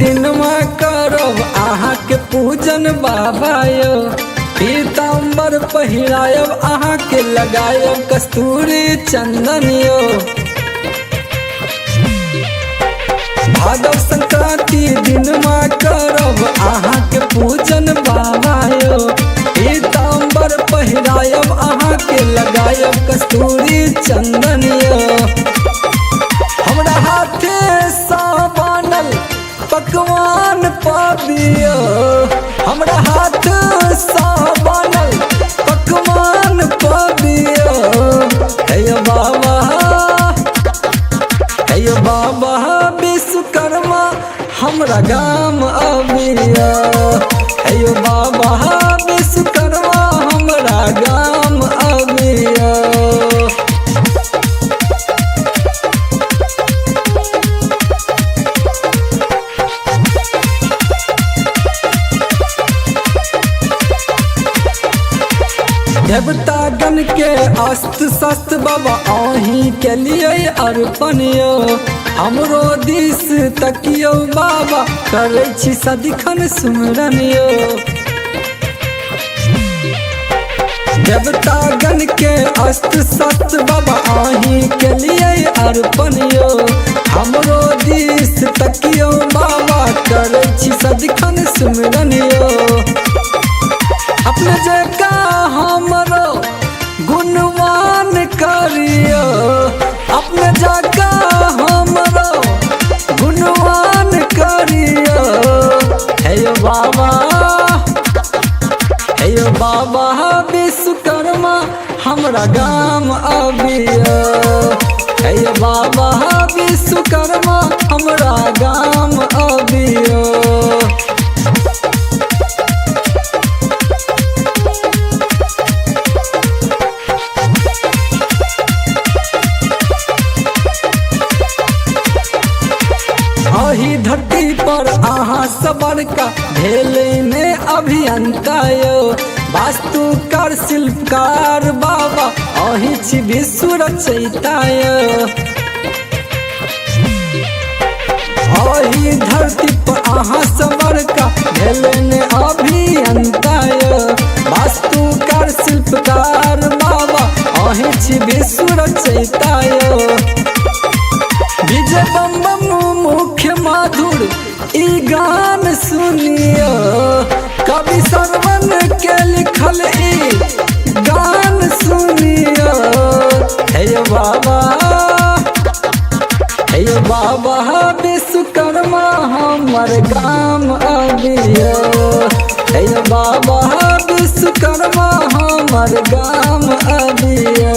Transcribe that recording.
दिन में करब अहाँ के पूजन बाबा यो। पीताम्बर पहिरायब अहाँ के लगायब कस्तूरी चंदन यो। भादव संक्रांति दिन में करब अहाँ के पूजन बाबा यो। पीताम्बर पहिरायब अहाँ के लगायब कस्तूरी चंदन यो। हमरा हाथे सा बनल पकवान पाबियो। हमरा हाथ सा बनल पकवान पाबियो। हे बाबा विश्वकर्मा हमरा गाम आबियो। हे बाबा विश्वकर्मा हमरा गाम आबियो। देवतागण के अस्त्र शस्त्र बाबा अहीं के लिए अर्पण यो। हमरो दिस तकियो बाबा करे छी सदिखन सुमरन यो। देवतागण के अस्त्र शस्त्र बाबा अहीं के लिए अर्पण यो। हमरो दिस तकियो बाबा करे छी सदिखन सुमरन यो। अपने जगह हमरो गुणवान करियो। अपने जगह हमरो गुणवान करियो। हे बाबा विश्वकर्मा हमरा गाम आबियो। हे बाबा विश्वकर्मा हमरा गाम आबियो। अही धरती पर अहाँ सबर का भेले में अभियंता यो। वास्तुकार शिल्पकार बाबा अही छी विश्व रचयिता यो। अही धरती पर अहाँ सबर का भेले में अभियंता यो। वास्तुकार शिल्पकार बाबा अही छी विश्व रचयिता यो। विजय बम बम मुख्य माधुर ई गान सुनियो। कवि सरवन के लिखल ई गान सुनियो। हे बाबा विश्वकर्मा हमर गाम आबियो। हे बाबा विश्वकर्मा हमर गाम आबियो।